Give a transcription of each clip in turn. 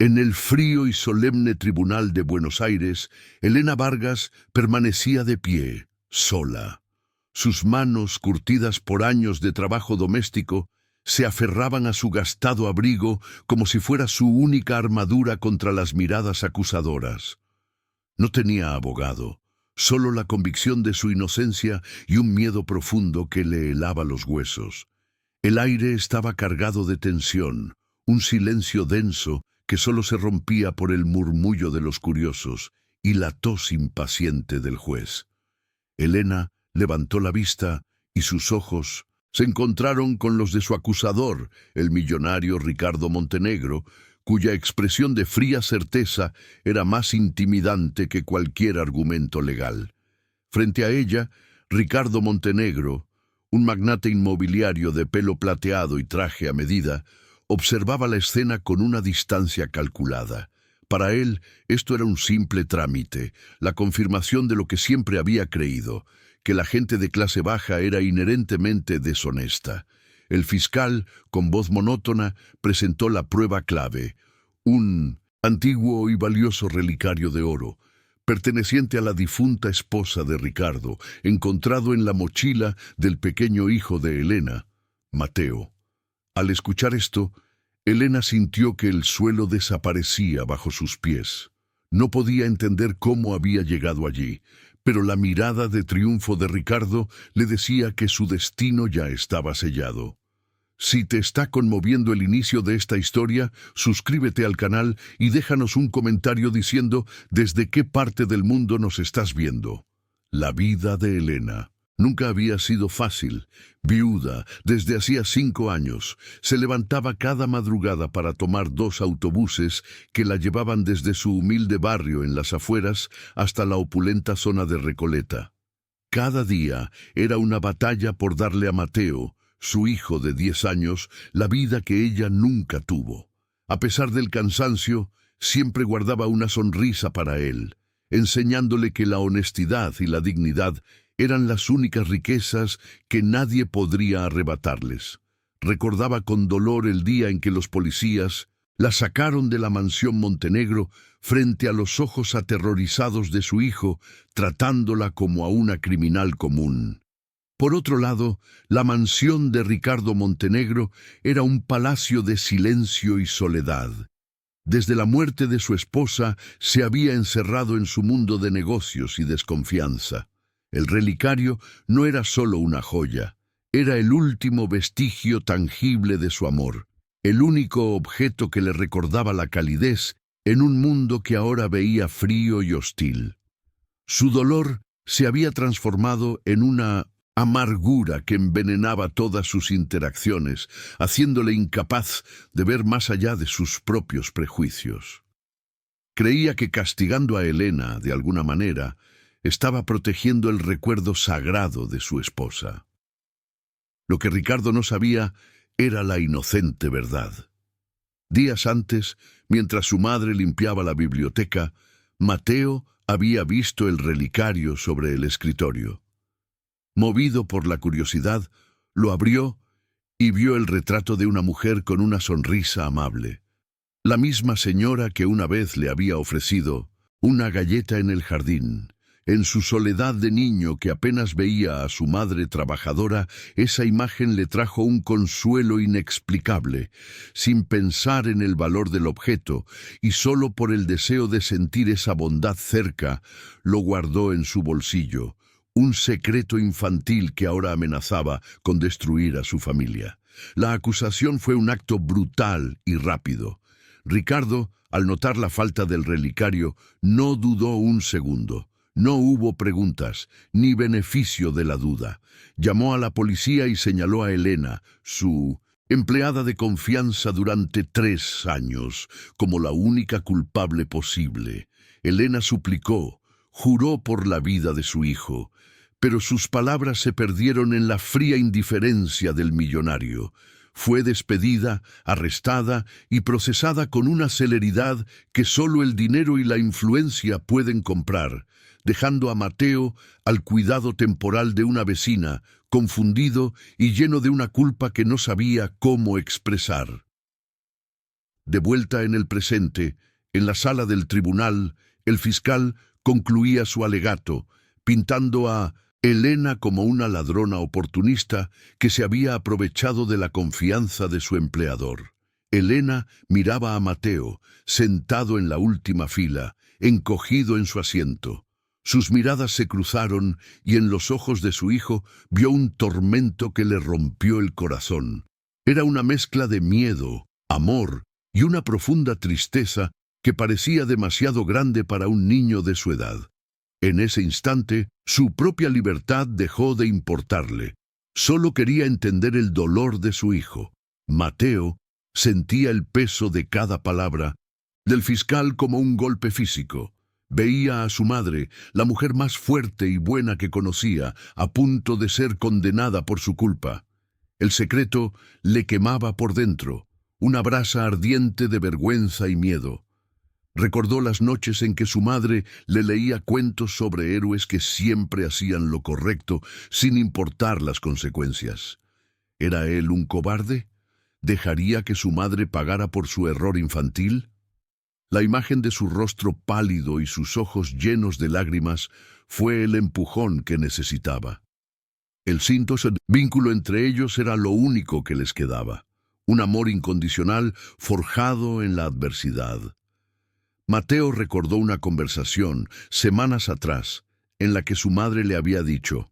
En el frío y solemne tribunal de Buenos Aires, Elena Vargas permanecía de pie, sola. Sus manos, curtidas por años de trabajo doméstico, se aferraban a su gastado abrigo como si fuera su única armadura contra las miradas acusadoras. No tenía abogado, solo la convicción de su inocencia y un miedo profundo que le helaba los huesos. El aire estaba cargado de tensión, un silencio denso que solo se rompía por el murmullo de los curiosos y la tos impaciente del juez. Elena levantó la vista y sus ojos se encontraron con los de su acusador, el millonario Ricardo Montenegro, cuya expresión de fría certeza era más intimidante que cualquier argumento legal. Frente a ella, Ricardo Montenegro, un magnate inmobiliario de pelo plateado y traje a medida, observaba la escena con una distancia calculada. Para él, esto era un simple trámite, la confirmación de lo que siempre había creído, que la gente de clase baja era inherentemente deshonesta. El fiscal, con voz monótona, presentó la prueba clave, un antiguo y valioso relicario de oro, perteneciente a la difunta esposa de Ricardo, encontrado en la mochila del pequeño hijo de Elena, Mateo. Al escuchar esto, Elena sintió que el suelo desaparecía bajo sus pies. No podía entender cómo había llegado allí, pero la mirada de triunfo de Ricardo le decía que su destino ya estaba sellado. Si te está conmoviendo el inicio de esta historia, suscríbete al canal y déjanos un comentario diciendo desde qué parte del mundo nos estás viendo. La vida de Elena nunca había sido fácil. Viuda desde hacía 5 años, se levantaba cada madrugada para tomar 2 autobuses que la llevaban desde su humilde barrio en las afueras hasta la opulenta zona de Recoleta. Cada día era una batalla por darle a Mateo, su hijo de 10 años, la vida que ella nunca tuvo. A pesar del cansancio, siempre guardaba una sonrisa para él, enseñándole que la honestidad y la dignidad eran las únicas riquezas que nadie podría arrebatarles. Recordaba con dolor el día en que los policías la sacaron de la mansión Montenegro frente a los ojos aterrorizados de su hijo, tratándola como a una criminal común. Por otro lado, la mansión de Ricardo Montenegro era un palacio de silencio y soledad. Desde la muerte de su esposa se había encerrado en su mundo de negocios y desconfianza. El relicario no era solo una joya, era el último vestigio tangible de su amor, el único objeto que le recordaba la calidez en un mundo que ahora veía frío y hostil. Su dolor se había transformado en una amargura que envenenaba todas sus interacciones, haciéndole incapaz de ver más allá de sus propios prejuicios. Creía que castigando a Elena, de alguna manera, estaba protegiendo el recuerdo sagrado de su esposa. Lo que Ricardo no sabía era la inocente verdad. Días antes, mientras su madre limpiaba la biblioteca, Mateo había visto el relicario sobre el escritorio. Movido por la curiosidad, lo abrió y vio el retrato de una mujer con una sonrisa amable. La misma señora que una vez le había ofrecido una galleta en el jardín. En su soledad de niño que apenas veía a su madre trabajadora, esa imagen le trajo un consuelo inexplicable, sin pensar en el valor del objeto, y solo por el deseo de sentir esa bondad cerca, lo guardó en su bolsillo, un secreto infantil que ahora amenazaba con destruir a su familia. La acusación fue un acto brutal y rápido. Ricardo, al notar la falta del relicario, no dudó un segundo. No hubo preguntas, ni beneficio de la duda. Llamó a la policía y señaló a Elena, su empleada de confianza durante 3 años, como la única culpable posible. Elena suplicó, juró por la vida de su hijo, pero sus palabras se perdieron en la fría indiferencia del millonario. Fue despedida, arrestada y procesada con una celeridad que solo el dinero y la influencia pueden comprar, dejando a Mateo al cuidado temporal de una vecina, confundido y lleno de una culpa que no sabía cómo expresar. De vuelta en el presente, en la sala del tribunal, el fiscal concluía su alegato, pintando a Elena como una ladrona oportunista que se había aprovechado de la confianza de su empleador. Elena miraba a Mateo, sentado en la última fila, encogido en su asiento. Sus miradas se cruzaron y en los ojos de su hijo vio un tormento que le rompió el corazón. Era una mezcla de miedo, amor y una profunda tristeza que parecía demasiado grande para un niño de su edad. En ese instante, su propia libertad dejó de importarle. Solo quería entender el dolor de su hijo. Mateo sentía el peso de cada palabra del fiscal como un golpe físico. Veía a su madre, la mujer más fuerte y buena que conocía, a punto de ser condenada por su culpa. El secreto le quemaba por dentro, una brasa ardiente de vergüenza y miedo. Recordó las noches en que su madre le leía cuentos sobre héroes que siempre hacían lo correcto, sin importar las consecuencias. ¿Era él un cobarde? ¿Dejaría que su madre pagara por su error infantil? La imagen de su rostro pálido y sus ojos llenos de lágrimas fue el empujón que necesitaba. El vínculo entre ellos era lo único que les quedaba, un amor incondicional forjado en la adversidad. Mateo recordó una conversación, semanas atrás, en la que su madre le había dicho: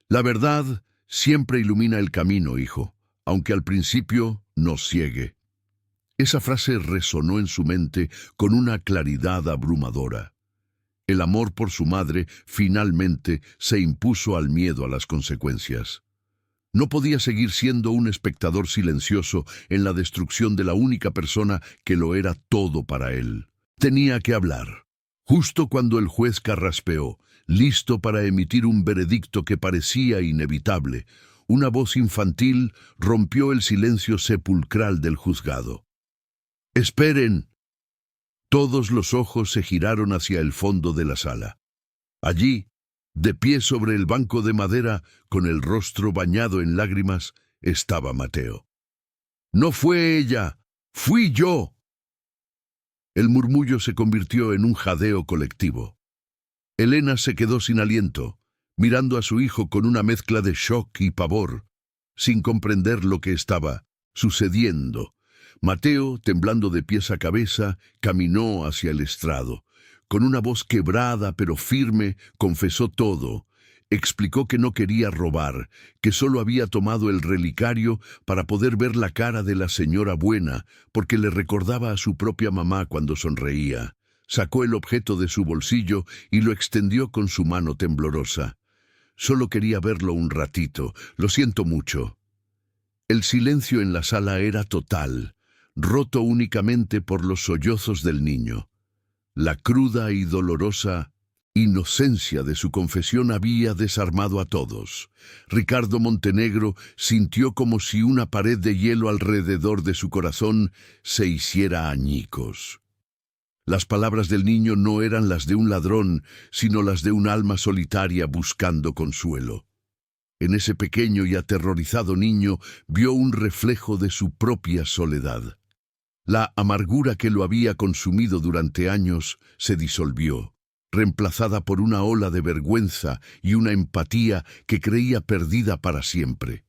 «La verdad siempre ilumina el camino, hijo, aunque al principio nos ciegue». Esa frase resonó en su mente con una claridad abrumadora. El amor por su madre finalmente se impuso al miedo a las consecuencias. No podía seguir siendo un espectador silencioso en la destrucción de la única persona que lo era todo para él. Tenía que hablar. Justo cuando el juez carraspeó, listo para emitir un veredicto que parecía inevitable, una voz infantil rompió el silencio sepulcral del juzgado. «¡Esperen!». Todos los ojos se giraron hacia el fondo de la sala. Allí, de pie sobre el banco de madera, con el rostro bañado en lágrimas, estaba Mateo. «No fue ella, fui yo». El murmullo se convirtió en un jadeo colectivo. Elena se quedó sin aliento, mirando a su hijo con una mezcla de shock y pavor, sin comprender lo que estaba sucediendo. Mateo, temblando de pies a cabeza, caminó hacia el estrado. Con una voz quebrada pero firme, confesó todo. Explicó que no quería robar, que solo había tomado el relicario para poder ver la cara de la señora buena, porque le recordaba a su propia mamá cuando sonreía. Sacó el objeto de su bolsillo y lo extendió con su mano temblorosa. «Solo quería verlo un ratito, lo siento mucho». El silencio en la sala era total, roto únicamente por los sollozos del niño. La cruda y dolorosa inocencia de su confesión había desarmado a todos. Ricardo Montenegro sintió como si una pared de hielo alrededor de su corazón se hiciera añicos. Las palabras del niño no eran las de un ladrón, sino las de un alma solitaria buscando consuelo. En ese pequeño y aterrorizado niño vio un reflejo de su propia soledad. La amargura que lo había consumido durante años se disolvió, reemplazada por una ola de vergüenza y una empatía que creía perdida para siempre.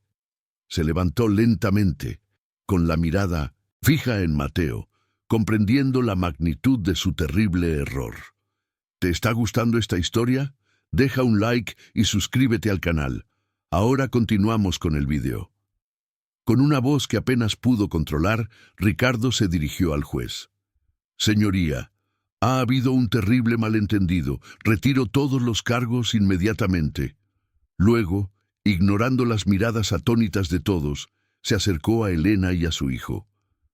Se levantó lentamente, con la mirada fija en Mateo, comprendiendo la magnitud de su terrible error. ¿Te está gustando esta historia? Deja un like y suscríbete al canal. Ahora continuamos con el vídeo. Con una voz que apenas pudo controlar, Ricardo se dirigió al juez. «Señoría, ha habido un terrible malentendido. Retiro todos los cargos inmediatamente». Luego, ignorando las miradas atónitas de todos, se acercó a Elena y a su hijo.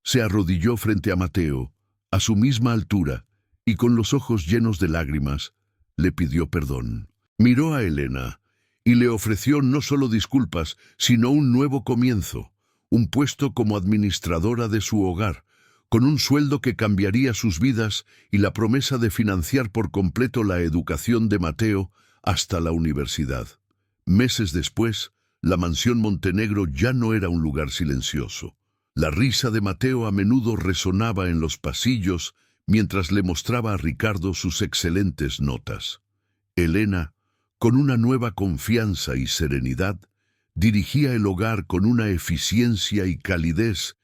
Se arrodilló frente a Mateo, a su misma altura, y con los ojos llenos de lágrimas, le pidió perdón. Miró a Elena y le ofreció no solo disculpas, sino un nuevo comienzo, un puesto como administradora de su hogar, con un sueldo que cambiaría sus vidas y la promesa de financiar por completo la educación de Mateo hasta la universidad. Meses después, la mansión Montenegro ya no era un lugar silencioso. La risa de Mateo a menudo resonaba en los pasillos mientras le mostraba a Ricardo sus excelentes notas. Elena, con una nueva confianza y serenidad, dirigía el hogar con una eficiencia y calidez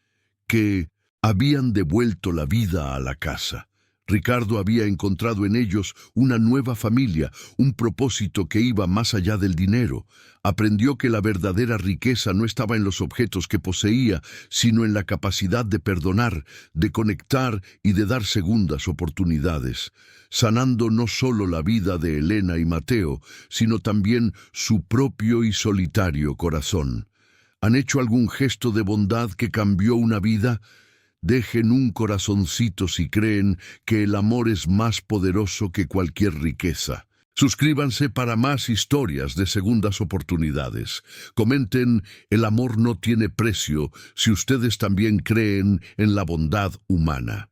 que habían devuelto la vida a la casa. Ricardo había encontrado en ellos una nueva familia, un propósito que iba más allá del dinero. Aprendió que la verdadera riqueza no estaba en los objetos que poseía, sino en la capacidad de perdonar, de conectar y de dar segundas oportunidades, sanando no solo la vida de Elena y Mateo, sino también su propio y solitario corazón. ¿Han hecho algún gesto de bondad que cambió una vida? Dejen un corazoncito si creen que el amor es más poderoso que cualquier riqueza. Suscríbanse para más historias de segundas oportunidades. Comenten, el amor no tiene precio, si ustedes también creen en la bondad humana.